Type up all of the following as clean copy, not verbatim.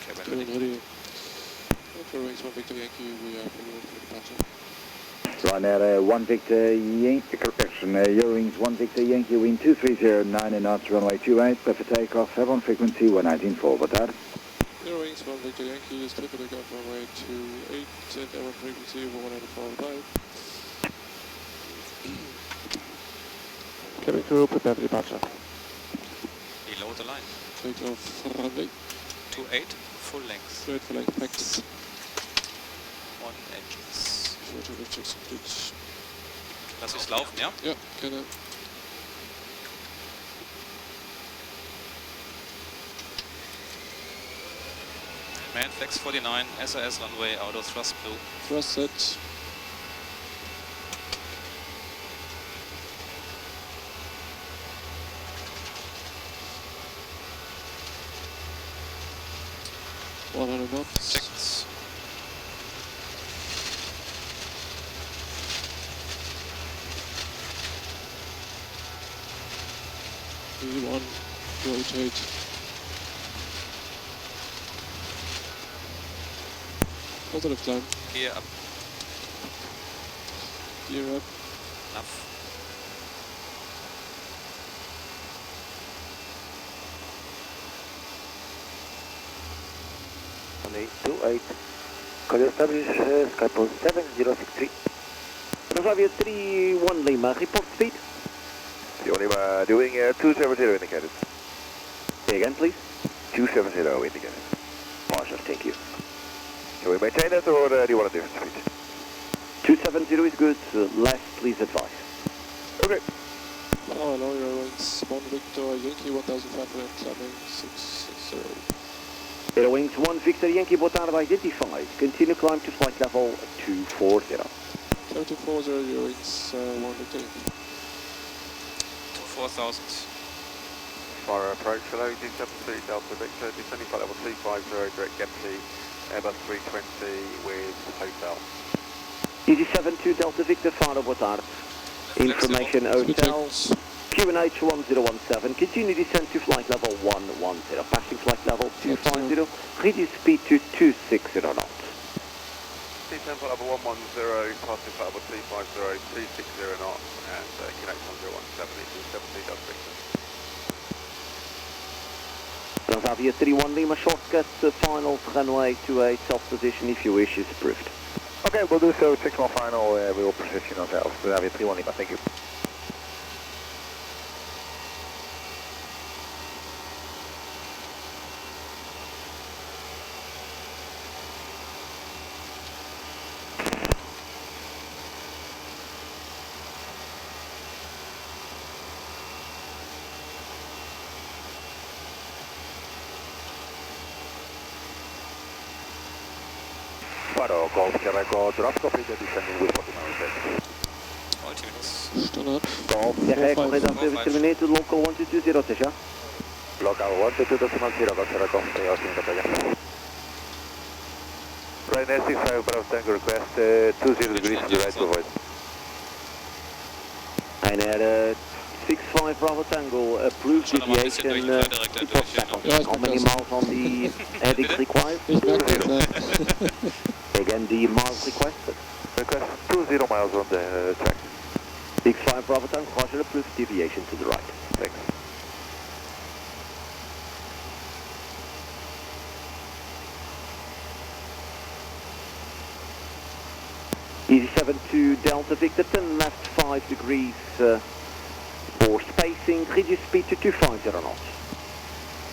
Cabin ready. For wings 1 Victor Yankee, we are fully ready for departure. Ryanair 1 Victor Yankee, correction, Eurowings 1 Victor Yankee, wind 2309 and knots, runway 28, clear for takeoff, Faro on frequency 119.4, boa tarde. Eurowings 1 Victor Yankee is clear for takeoff, runway 28, and Faro on frequency 194.5. Cabin crew, prepare for departure. Below the line. Takeoff runway 28, full length. 28 for length, max. 1 engines. Virtual checks complete. Lass ich's laufen, ja? Ja, gerne. Man flex 49, SAS runway, auto thrust blue. Thrust set. Knots. Checked. V1, rotate. Positive climb. Gear up. Gear up. Enough. On 828. Could you establish Skyport 7063? Transavia 31 Lima, report speed. 3 Lima, doing 270 indicated. Say again, please. 270 indicated. Roger, thank you. Can we maintain that or do you want a different speed? 270 is good, less please advise. Okay. Oh, hello, Eurowings 1 Victor Yankee 1500 climbing 660. Eurowings 1 Victor Yankee, boa tarde, identified. Continue climb to flight level 240. 240, Eurowings 1 Victor Yankee. To 4000. Faro approach, hello, D73 Delta Victor, descending flight level 250, direct Gempsey, Airbus A320 with hotel. DC72 Delta Victor, Faro, boa tarde. Information hotel, QNH 1017, continue descent to flight level 110, passing flight level 250, reduce speed to 260 knots. Descent flight level 110, passing flight level 250, 260 knots, and QNH 1017, D73 Delta Victor. Transavia 31 Lima, shortcut, final runway 28, self-position if you wish is approved. Okay, we'll do so. 6 mile final, we will position ourselves. Transavia 31 Lima, thank you. Faro, Golf Quebec, drop copy, descending with 40 miles. Altimeter. Standard. Golf Quebec, corridor service terminated, local 1220, Tesha. Local 122.0, Golf Quebec, altimeter again. Ryanair 65 Bravo Tango request 20 degrees to the right to avoid. Ryanair 65 Bravo Tango, approved deviation, report back on. How many miles on the heading required? Ich merke das, Again, the miles requested. Request 20 miles on the track. 65 Bravo Tango, Roger, approved deviation to the right. Thanks. EZ72 Delta Victor, turn left 5 degrees for spacing, reduce speed to 250 knots.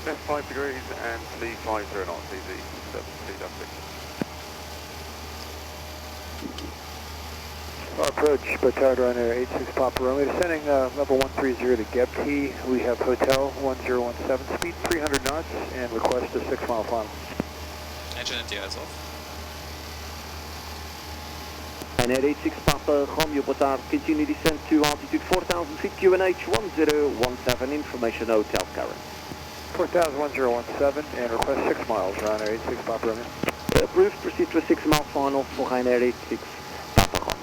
Left 5 degrees and 350 knots, EZ73 Delta Victor. Approach, Batard Runner 86 Papa Romeo, descending level 130 to Gebkey. We have Hotel 1017, speed 300 knots, and request a 6 mile final. Engine and DI is off. And at 86 Papa Romeo, Batard, continue descent to altitude 4000 feet, QNH 1017, information hotel current. 4000 and request 6 miles, Ryanair 86 Papa Romeo. Approved, proceed to a 6 mile final for Ryanair 86 Papa Romeo.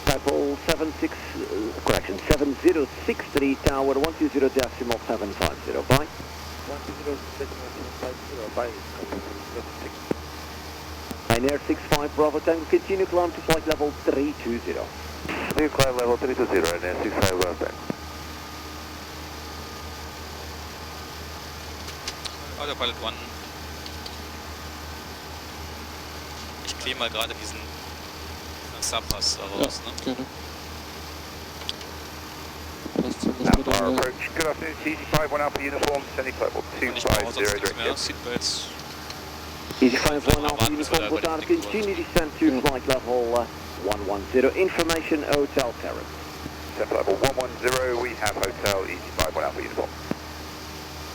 Type 76, correction, 7063 tower 120.750, bye. Ryanair 65 Bravo Tango, continue climb to flight level 320. New climb level 320, Ryanair 65 Bravo Tango. Autopilot 1. Ich kläre mal gerade diesen Subpass da raus, ne? Gerne. Passt ziemlich gut Our an. approach, good afternoon, CC5, 1 Alpha uniform, descending flight level Und ich brauche 250, sonst nichts direct mehr. gap. Seatbelts. Easy 5 1 Alpha uniform, Bhutan, continue descent to flight level 110, information Hotel Terrace. Descent level 110, we have hotel, easy 5, 1 Alpha uniform.